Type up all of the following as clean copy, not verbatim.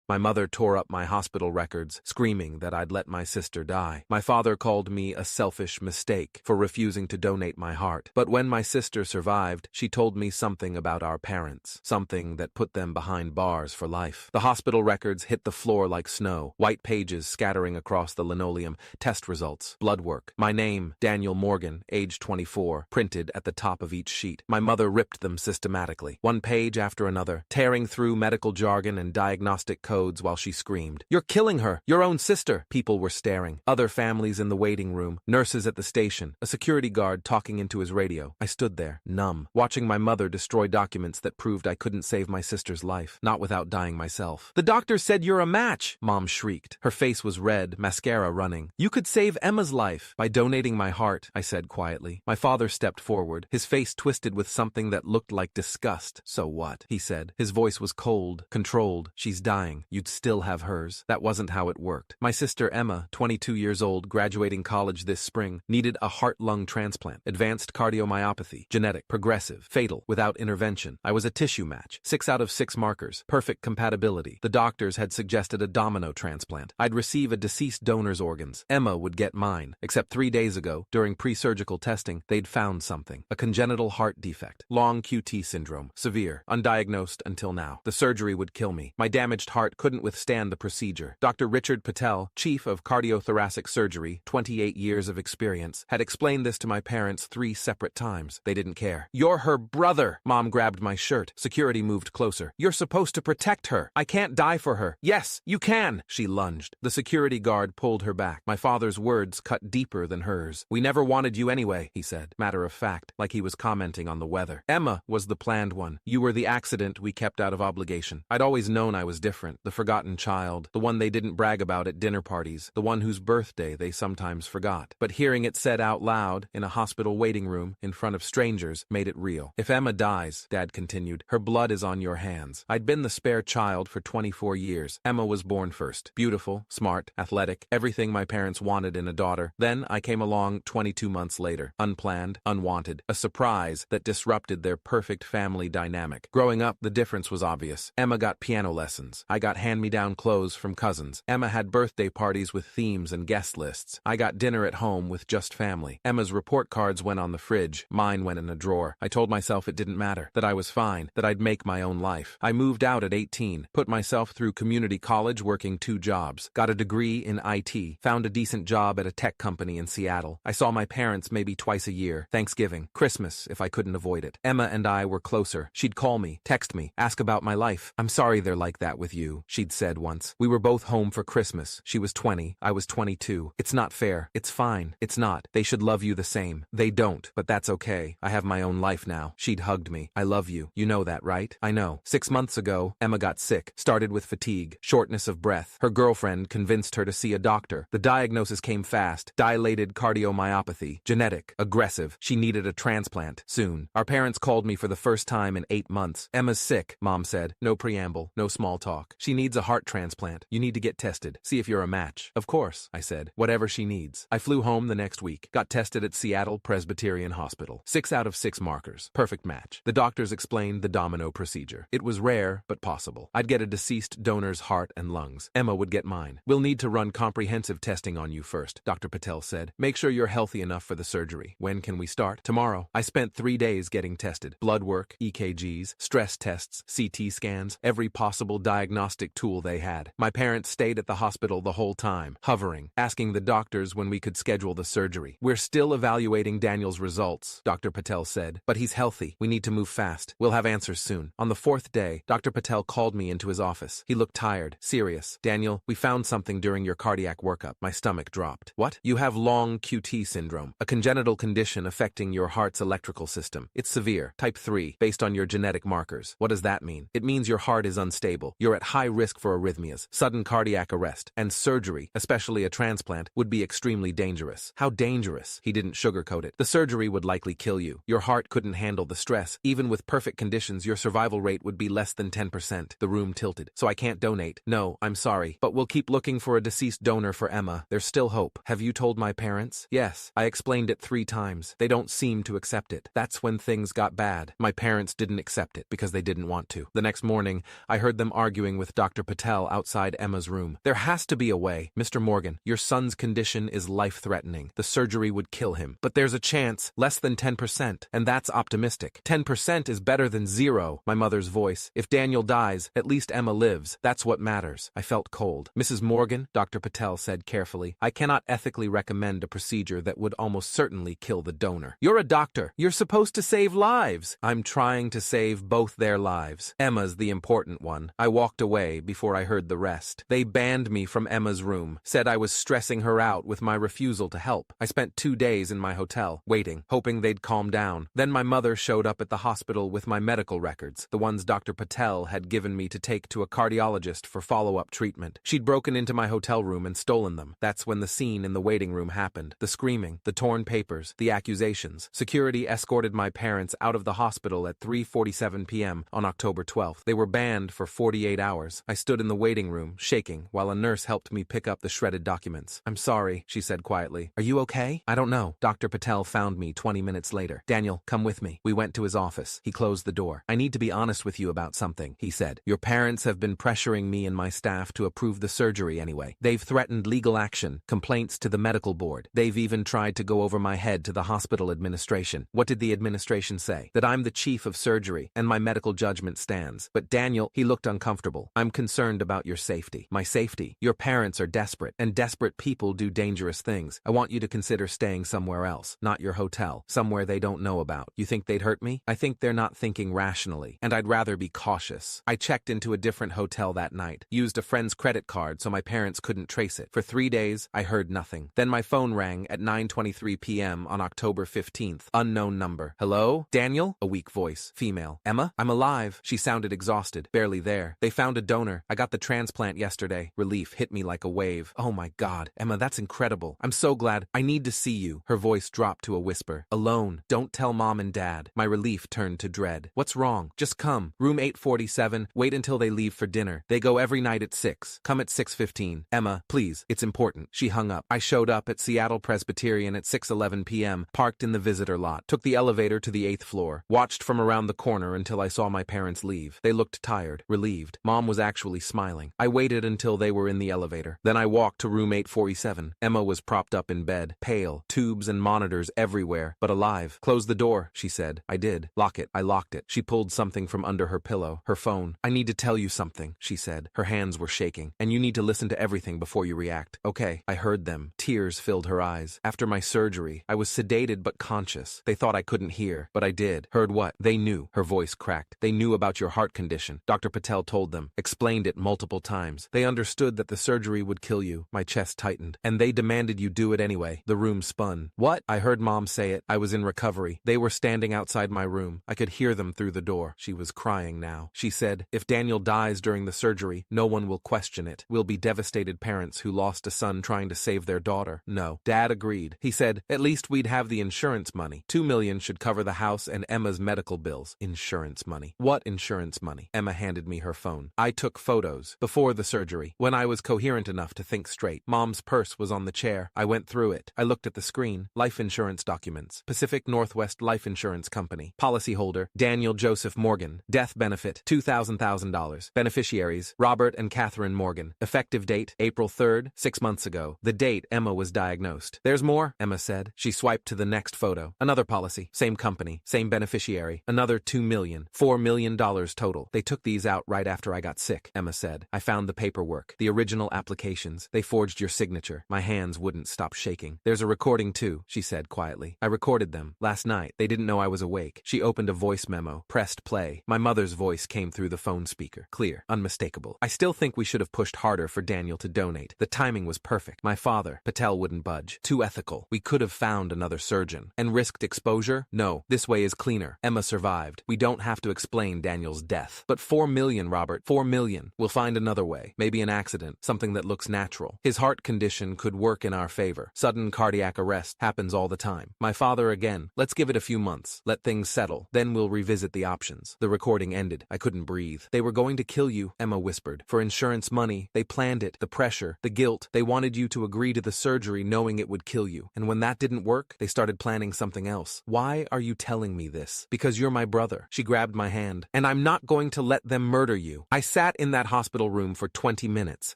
My mother tore up my hospital records, screaming that I'd let my sister die. My father called me a selfish mistake for refusing to donate my heart. But when my sister survived, she told me something about our parents, something that put them behind bars for life. The hospital records hit the floor like snow, white pages scattering across the linoleum, test results, blood work. My name, Daniel Morgan, age 24, printed at the top of each sheet. My mother ripped them systematically, one page after another, tearing through medical jargon and diagnostic codes while she screamed, "You're killing her! Your own sister!" People were staring. Other families in the waiting room, nurses at the station, a security guard talking into his radio. I stood there, numb, watching my mother destroy documents that proved I couldn't save my sister's life, not without dying myself. "The doctor said you're a match!" Mom shrieked. Her face was red, mascara running. "You could save Emma's life by donating my heart," I said quietly. My father stepped forward, his face twisted with something that looked like disgust. "So what?" he said. His voice was cold, controlled. "She's dying. You'd still have hers." That wasn't how it worked. My sister Emma, 22 years old, graduating college this spring, needed a heart-lung transplant. Advanced cardiomyopathy, genetic, progressive, fatal, without intervention. I was a tissue match, 6 out of 6 markers, perfect compatibility. The doctors had suggested a domino transplant. I'd receive a deceased donor's organs. Emma would get mine. Except 3 days ago, during pre-surgical testing, they'd found something. A congenital heart defect. Long QT syndrome. Severe. Undiagnosed until now. The surgery would kill me. My damaged heart couldn't withstand the procedure. Dr. Richard Patel, chief of cardiothoracic surgery, 28 years of experience, had explained this to my parents 3 separate times. They didn't care. "You're her brother!" Mom grabbed my shirt. Security moved closer. "You're supposed to protect her. I can't die for her." "Yes, you can!" She lunged. The security guard pulled her back. My father's words cut deeper than hers. "We never wanted you anyway," he said, matter of fact, like he was commenting on the weather. "Emma was the planned one. You were the accident we kept out of obligation." I'd always known I was different, the forgotten child, the one they didn't brag about at dinner parties, the one whose birthday they sometimes forgot. But hearing it said out loud, in a hospital waiting room, in front of strangers, made it real. "If Emma dies," Dad continued, "her blood is on your hands." I'd been the spare child for 24 years. Emma was born first. Beautiful, smart, athletic, everything my parents wanted in a daughter. Then I came along 22 months later. Unplanned, unwanted, a surprise that disrupted their perfect family dynamic. Growing up, the difference was obvious. Emma got piano lessons. I got hand-me-down clothes from cousins. Emma had birthday parties with themes and guest lists. I got dinner at home with just family. Emma's report cards went on the fridge. Mine went in a drawer. I told myself it didn't matter, that I was fine, that I'd make my own life. I moved out at 18, put myself through community college working 2 jobs, got a degree in IT, found a decent job at a tech company in Seattle. I saw my parents maybe twice a year, Thanksgiving, Christmas if I couldn't avoid it. Emma and I were closer. She'd call me, text me, ask about my life. "I'm sorry they're like that with you," she'd said once. "We were both home for Christmas. She was 20, I was 22. It's not fair. It's fine. It's not. They should love you the same. They don't, but that's okay. I have my own life now." She'd hugged me. "I love you. You know that, right?" "I know." 6 months ago, Emma got sick, started with fatigue, shortness of breath. Her girlfriend convinced her to see a doctor. The diagnosis came fast. Dilated cardiomyopathy. Genetic. Aggressive. She needed a transplant. Soon. Our parents called me for the first time in 8 months. "Emma's sick," Mom said. No preamble. No small talk. "She needs a heart transplant. You need to get tested. See if you're a match." "Of course," I said. "Whatever she needs." I flew home the next week. Got tested at Seattle Presbyterian Hospital. 6 out of 6 markers. Perfect match. The doctors explained the domino procedure. It was rare, but possible. I'd get a deceased donor's heart and lungs. Emma would get mine. "We'll need to run comprehensive testing on you first," Dr. Patel said. "Make sure you're healthy enough for the surgery." "When can we start?" "Tomorrow." I spent 3 days getting tested. Blood work, EKGs, stress tests, CT scans, every possible diagnostic tool they had. My parents stayed at the hospital the whole time, hovering, asking the doctors when we could schedule the surgery. "We're still evaluating Daniel's results," Dr. Patel said, "but he's healthy. We need to move fast. We'll have answers soon." On the 4th day, Dr. Patel called me into his office. He looked tired, serious. "Daniel, we found something during your cardiac workup." My stomach dropped. "What?" "You have long QT syndrome, a congenital condition affecting your heart's electrical system. It's severe, type 3, based on your genetic markers." "What does that mean?" "It means your heart is unstable. You're at high risk for arrhythmias, sudden cardiac arrest, and surgery, especially a transplant, would be extremely dangerous." "How dangerous?" He didn't sugarcoat it. "The surgery would likely kill you. Your heart couldn't handle the stress. Even with perfect conditions, your survival rate would be less than 10%. The room tilted. "So I can't donate." "No, I'm sorry, but we'll keep looking for a deceased donor for Emma. There's still hope." "Have you told my parents?" "Yes. I explained it 3 times. They don't seem to accept it." That's when things got bad. My parents didn't accept it because they didn't want to. The next morning, I heard them arguing with Dr. Patel outside Emma's room. There has to be a way. Mr. Morgan, your son's condition is life-threatening. The surgery would kill him. But there's a chance, less than 10%, and that's optimistic. 10% is better than zero, my mother's voice. If Daniel dies, at least Emma lives. That's what matters. I felt cold. Mrs. Morgan, Dr. Patel said carefully, I cannot ethically recommend a procedure that would almost certainly kill the donor. You're a doctor. You're supposed to save lives. I'm trying to save both their lives. Emma's the important one. I walked away before I heard the rest. They banned me from Emma's room, said I was stressing her out with my refusal to help. I spent 2 days in my hotel, waiting, hoping they'd calm down. Then my mother showed up at the hospital with my medical records, the ones Dr. Patel had given me to take to a cardiologist for follow-up treatment. She'd broken into my hotel room and stolen them. That's when the scene in the waiting room happened. The screaming, the torn papers, the accusations. Security escorted my parents out of the hospital at 3:47 p.m. on October 12th. They were banned for 48 hours. I stood in the waiting room, shaking, while a nurse helped me pick up the shredded documents. I'm sorry, she said quietly. Are you okay? I don't know. Dr. Patel found me 20 minutes later. Daniel, come with me. We went to his office. He closed the door. I need to be honest with you about something, he said. Your parents have been pressuring me and my staff to approve the surgery anyway. They've threatened legal action, complaints to the medical board. They've even tried to go over my head to the hospital administration. What did the administration say? That I'm the chief of surgery and my medical judgment stands. But Daniel, he looked uncomfortable. I'm concerned about your safety. My safety? Your parents are desperate, and desperate people do dangerous things. I want you to consider staying somewhere else, not your hotel, somewhere they don't know about. You think they'd hurt me? I think they're not thinking rationally, and I'd rather be cautious. I checked into a different hotel that night, used a friend's credit card so my parents couldn't trace it. For 3 days, I heard nothing. Then my phone rang at 9:23 p.m. on October 15th. Unknown number. Hello? Daniel? A weak voice. Female. Emma? I'm alive. She sounded exhausted. Barely there. They found a donor. I got the transplant yesterday. Relief hit me like a wave. Oh my God. Emma, that's incredible. I'm so glad. I need to see you. Her voice dropped to a whisper. Alone. Don't tell Mom and Dad. My relief turned to dread. What's wrong? Just come. Room 847. Wait until they leave for dinner. They go every night at 6. Come at 6:15. Emma, please. It's important. She hung up. I showed up at Seattle Presbyterian at 6:11 p.m., parked in the visitor lot, took the elevator to the 8th floor, watched from around the corner until I saw my parents leave. They looked tired, relieved. Mom was actually smiling. I waited until they were in the elevator. Then I walked to room 847. Emma was propped up in bed, pale, tubes and monitors everywhere, but alive. Close the door, she said. I did. Lock it. I locked it. She pulled something from under her pillow, her phone. I need to tell you something, she said. Her hands were shaking. And you need to listen to everything before you react. Okay. I heard them. Tears filled her eyes. After my surgery, I was sedated but conscious. They thought I couldn't hear, but I did. Heard what? They knew. Her voice cracked. They knew about your heart condition. Dr. Patel told them, explained it multiple times. They understood that the surgery would kill you. My chest tightened. And they demanded you do it anyway. The room spun. What? I heard Mom say it. I was in recovery. They were standing outside my room. I could hear them through the door. She was crying now. She said, if Daniel dies during the surgery, no one will question it. We'll be devastated parents who lost a son trying to save their daughter. No. Dad agreed. He said, at least we'd have the insurance money. $2 million should cover the house and Emma's medical bills. Insurance money. What insurance money? Emma handed me her phone. I took photos. Before the surgery. When I was coherent enough to think straight. Mom's purse was on the chair. I went through it. I looked at the screen. Life insurance documents. Pacific Northwest Life Insurance Company. Policyholder, Daniel Joseph Morgan. Death benefit, $2,000. Beneficiaries, Robert and Catherine Morgan. Effective date, April 3rd, 6 months ago. The date Emma was diagnosed. There's more, Emma said. She swiped to the next photo. Another policy. Same company. Same beneficiary. Another $2 million. $4 million total. They took these out right after I got sick, Emma said. I found the paperwork. The original applications. They forged your signature. My hands wouldn't stop shaking. There's a recording too, she said quietly. I recorded them. Last night. They didn't know I was awake. She opened a voice memo. Pressed play. My mother's voice came through the phone speaker. Clear. Unmistakable. I still think we should have pushed harder for Daniel to donate. The timing was perfect. My father, Patel, wouldn't budge. Too ethical. We could have found another surgeon. And risked exposure? No. This way is cleaner. Emma survived. We don't have to explain Daniel's death. But $4 million, Robert. $4 million. We'll find another way. Maybe an accident. Something that looks natural. His heart condition could work in our favor. Sudden cardiac arrest happens all the time. My father again. Let's give it a few months. Let things settle. Then we'll revisit the options. The recording ended. I couldn't breathe. They were going to kill you, Emma whispered. For insurance money. They planned it. The pressure. The guilt. They wanted you to agree to the surgery knowing it would kill you. And when that didn't work, they started planning something else. Why are you telling me this? Because you're my brother. She grabbed my hand. And I'm not going to let them murder you. I sat sat in that hospital room for 20 minutes,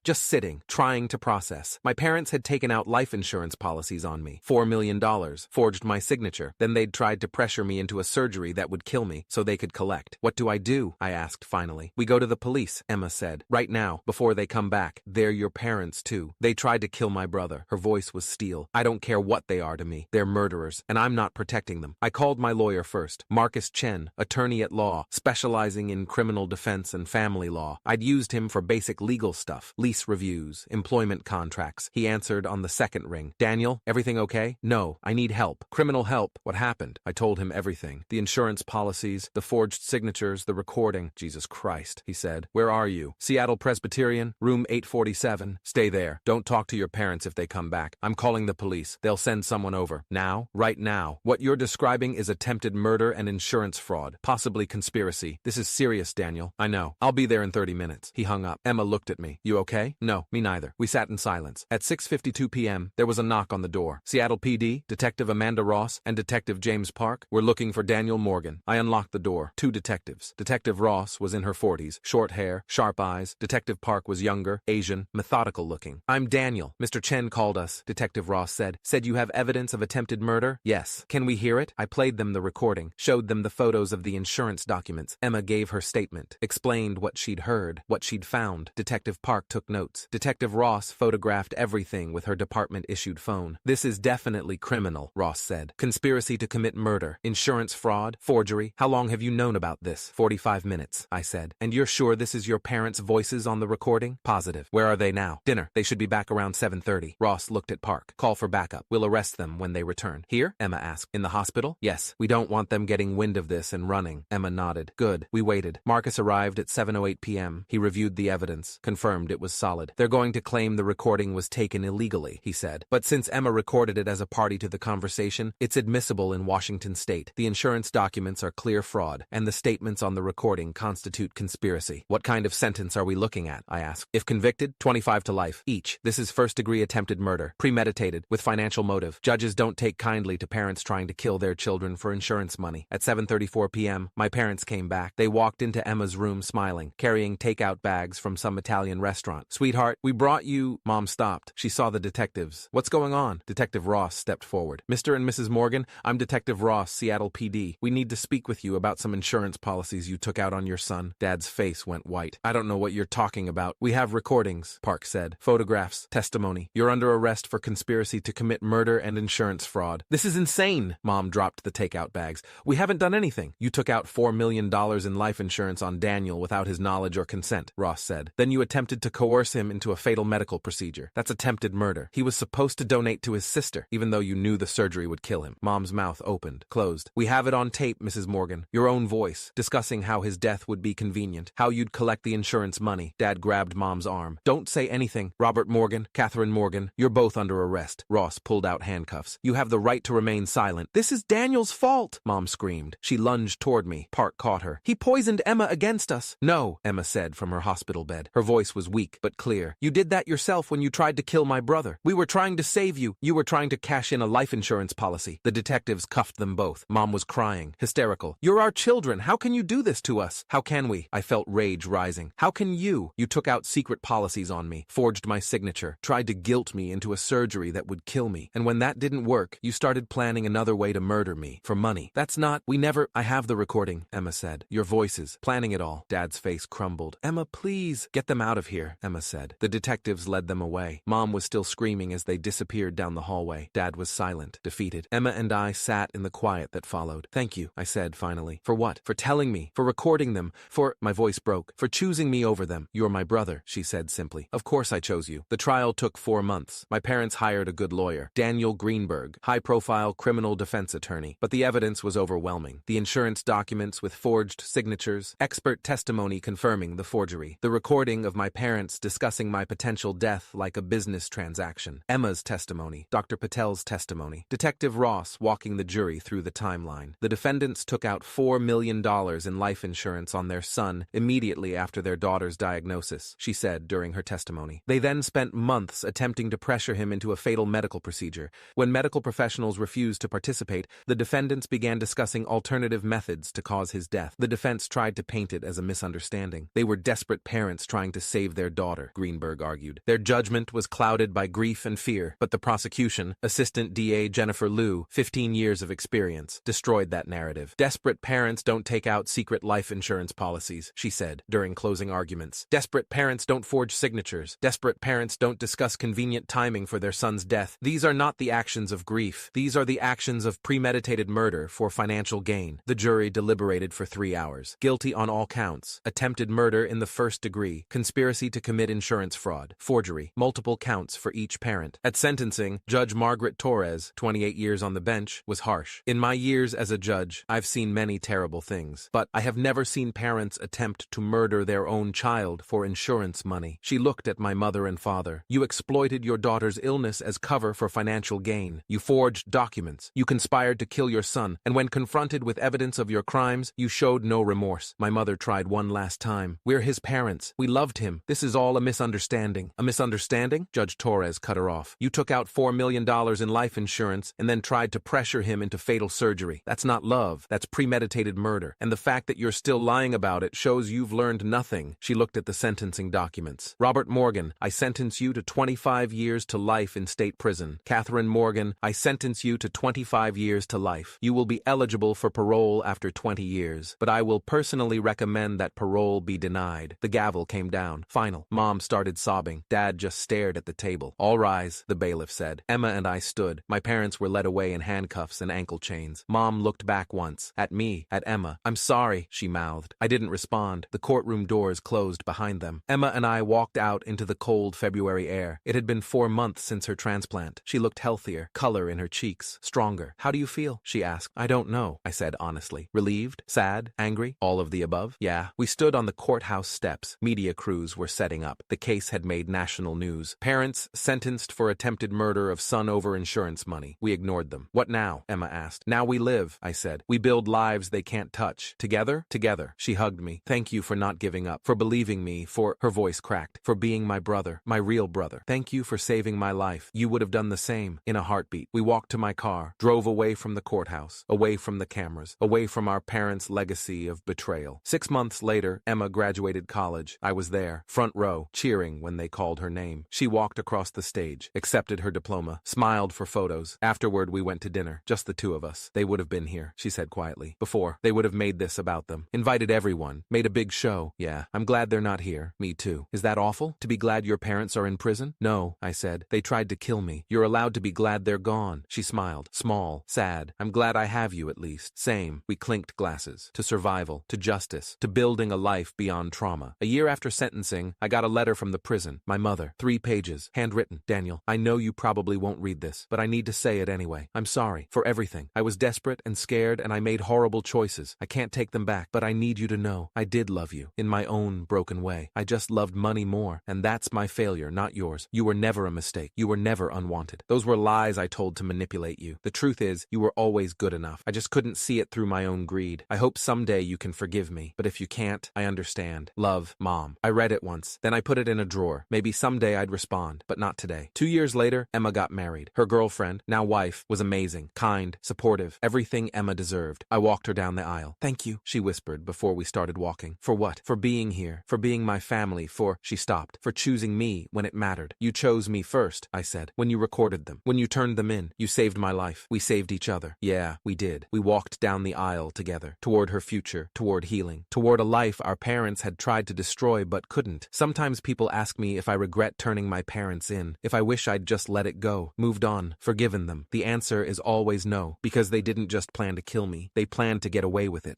just sitting, trying to process. My parents had taken out life insurance policies on me, $4 million, forged my signature. Then they'd tried to pressure me into a surgery that would kill me so they could collect. What do I do? I asked finally. We go to the police, Emma said. Right now, before they come back. They're your parents too. They tried to kill my brother. Her voice was steel. I don't care what they are to me. They're murderers, and I'm not protecting them. I called my lawyer first, Marcus Chen, attorney at law, specializing in criminal defense and family law. I'd used him for basic legal stuff, lease reviews, employment contracts. He answered on the second ring. Daniel, everything okay? No, I need help. Criminal help. What happened? I told him everything. The insurance policies, the forged signatures, the recording. Jesus Christ, he said. Where are you? Seattle Presbyterian, room 847. Stay there. Don't talk to your parents if they come back. I'm calling the police. They'll send someone over. Now? Right now. What you're describing is attempted murder and insurance fraud. Possibly conspiracy. This is serious, Daniel. I know. I'll be there in 30 minutes. He hung up. Emma looked at me. You okay? No, me neither. We sat in silence. At 6:52 p.m., there was a knock on the door. Seattle PD, Detective Amanda Ross, and Detective James Park were looking for Daniel Morgan. I unlocked the door. Two detectives. Detective Ross was in her 40s, short hair, sharp eyes. Detective Park was younger, Asian, methodical looking. I'm Daniel. Mr. Chen called us, Detective Ross said. Said you have evidence of attempted murder? Yes. Can we hear it? I played them the recording, showed them the photos of the insurance documents. Emma gave her statement, explained what she'd heard, what she'd found. Detective Park took notes. Detective Ross photographed everything with her department-issued phone. This is definitely criminal, Ross said. Conspiracy to commit murder, insurance fraud, forgery. How long have you known about this? 45 minutes, I said. And you're sure this is your parents' voices on the recording? Positive. Where are they now? Dinner. They should be back around 7:30. Ross looked at Park. Call for backup. We'll arrest them when they return. Here? Emma asked. In the hospital? Yes. We don't want them getting wind of this and running. Emma nodded. Good. We waited. Marcus arrived at 7:08 p.m. He reviewed the evidence, confirmed it was solid. They're going to claim the recording was taken illegally, he said. But since Emma recorded it as a party to the conversation, it's admissible in Washington state. The insurance documents are clear fraud, and the statements on the recording constitute conspiracy. What kind of sentence are we looking at? I asked. If convicted, 25 to life, each. This is first-degree attempted murder, premeditated, with financial motive. Judges don't take kindly to parents trying to kill their children for insurance money. At 7:34 p.m., my parents came back. They walked into Emma's room smiling, carrying takeout bags from some Italian restaurant. Sweetheart, we brought you... Mom stopped. She saw the detectives. What's going on? Detective Ross stepped forward. Mr. and Mrs. Morgan, I'm Detective Ross, Seattle PD. We need to speak with you about some insurance policies you took out on your son. Dad's face went white. I don't know what you're talking about. We have recordings, Park said. Photographs, testimony. You're under arrest for conspiracy to commit murder and insurance fraud. This is insane. Mom dropped the takeout bags. We haven't done anything. You took out $4 million in life insurance on Daniel without his knowledge or consent, Ross said. Then you attempted to coerce him into a fatal medical procedure. That's attempted murder. He was supposed to donate to his sister, even though you knew the surgery would kill him. Mom's mouth opened, closed. We have it on tape, Mrs. Morgan. Your own voice, discussing how his death would be convenient, how you'd collect the insurance money. Dad grabbed Mom's arm. Don't say anything. Robert Morgan, Catherine Morgan, you're both under arrest. Ross pulled out handcuffs. You have the right to remain silent. This is Daniel's fault, Mom screamed. She lunged toward me. Park caught her. He poisoned Emma against us. No, Emma said from her hospital bed. Her voice was weak but clear. You did that yourself when you tried to kill my brother. We were trying to save you. You were trying to cash in a life insurance policy. The detectives cuffed them both. Mom was crying, hysterical. You're our children. How can you do this to us? How can we? I felt rage rising. How can you? You took out secret policies on me, forged my signature, tried to guilt me into a surgery that would kill me. And when that didn't work, you started planning another way to murder me, for money. That's not, we never, I have the recording, Emma said. Your voices, planning it all. Dad's face crumbled. Emma, please, get them out of here, Emma said. The detectives led them away. Mom was still screaming as they disappeared down the hallway. Dad was silent, defeated. Emma and I sat in the quiet that followed. Thank you, I said finally. For what? For telling me, for recording them, for, my voice broke, for choosing me over them. You're my brother, she said simply. Of course I chose you. The trial took 4 months. My parents hired a good lawyer, Daniel Greenberg, high-profile criminal defense attorney. But the evidence was overwhelming. The insurance documents with forged signatures, expert testimony confirming the forgery, the recording of my parents discussing my potential death like a business transaction, Emma's testimony, Dr. Patel's testimony, Detective Ross walking the jury through the timeline. The defendants took out $4 million in life insurance on their son immediately after their daughter's diagnosis, she said during her testimony. They then spent months attempting to pressure him into a fatal medical procedure. When medical professionals refused to participate, the defendants began discussing alternative methods to cause his death. The defense tried to paint it as a misunderstanding. They They were desperate parents trying to save their daughter, Greenberg argued. Their judgment was clouded by grief and fear, but the prosecution, Assistant DA Jennifer Liu, 15 years of experience, destroyed that narrative. Desperate parents don't take out secret life insurance policies, she said, during closing arguments. Desperate parents don't forge signatures. Desperate parents don't discuss convenient timing for their son's death. These are not the actions of grief. These are the actions of premeditated murder for financial gain. The jury deliberated for 3 hours. Guilty on all counts. Attempted murder in the first degree. Conspiracy to commit insurance fraud. Forgery. Multiple counts for each parent. At sentencing, Judge Margaret Torres, 28 years on the bench, was harsh. In my years as a judge, I've seen many terrible things, but I have never seen parents attempt to murder their own child for insurance money. She looked at my mother and father. You exploited your daughter's illness as cover for financial gain. You forged documents. You conspired to kill your son, and when confronted with evidence of your crimes, you showed no remorse. My mother tried one last time. We're his parents. We loved him. This is all a misunderstanding. A misunderstanding? Judge Torres cut her off. You took out $4 million in life insurance and then tried to pressure him into fatal surgery. That's not love. That's premeditated murder. And the fact that you're still lying about it shows you've learned nothing. She looked at the sentencing documents. Robert Morgan, I sentence you to 25 years to life in state prison. Catherine Morgan, I sentence you to 25 years to life. You will be eligible for parole after 20 years, but I will personally recommend that parole be denied. The gavel came down. Final. Mom started sobbing. Dad just stared at the table. All rise, the bailiff said. Emma and I stood. My parents were led away in handcuffs and ankle chains. Mom looked back once. At me. At Emma. I'm sorry, she mouthed. I didn't respond. The courtroom doors closed behind them. Emma and I walked out into the cold February air. It had been 4 months since her transplant. She looked healthier, color in her cheeks, stronger. How do you feel? She asked. I don't know, I said honestly. Relieved? Sad? Angry? All of the above? Yeah. We stood on the courthouse steps. Media crews were setting up. The case had made national news. Parents sentenced for attempted murder of son over insurance money. We ignored them. What now? Emma asked. Now we live, I said. We build lives they can't touch. Together? Together. She hugged me. Thank you for not giving up, for believing me, for, her voice cracked, for being my brother, my real brother. Thank you for saving my life. You would have done the same, in a heartbeat. We walked to my car, drove away from the courthouse, away from the cameras, away from our parents' legacy of betrayal. 6 months later, Emma graduated college. I was there, front row, cheering when they called her name. She walked across the stage, accepted her diploma, smiled for photos. Afterward, we went to dinner, just the two of us. They would have been here, she said quietly. Before, they would have made this about them. Invited everyone, made a big show. Yeah, I'm glad they're not here. Me too. Is that awful? To be glad your parents are in prison? No, I said. They tried to kill me. You're allowed to be glad they're gone. She smiled, small, sad. I'm glad I have you at least. Same. We clinked glasses. To survival, to justice, to building a life beyond trauma. A year after sentencing, I got a letter from the prison. My mother. 3 pages. Handwritten. Daniel, I know you probably won't read this, but I need to say it anyway. I'm sorry. For everything. I was desperate and scared and I made horrible choices. I can't take them back, but I need you to know I did love you. In my own broken way. I just loved money more, and that's my failure, not yours. You were never a mistake. You were never unwanted. Those were lies I told to manipulate you. The truth is, you were always good enough. I just couldn't see it through my own greed. I hope someday you can forgive me, but if you can't, I understand. Love, Mom. I read it once, then I put it in a drawer. Maybe someday I'd respond, but not today. 2 years later, Emma got married. Her girlfriend, now wife, was amazing, kind, supportive, everything Emma deserved. I walked her down the aisle. Thank you, she whispered before we started walking. For what? For being here, for being my family, for, she stopped, for choosing me when it mattered. You chose me first, I said, when you recorded them, when you turned them in. You saved my life. We saved each other. Yeah, we did. We walked down the aisle together, toward her future, toward healing, toward a life our parents had tried to destroy but couldn't. Sometimes people ask me if I regret turning my parents in, if I wish I'd just let it go, moved on, forgiven them. The answer is always no, because they didn't just plan to kill me, they planned to get away with it.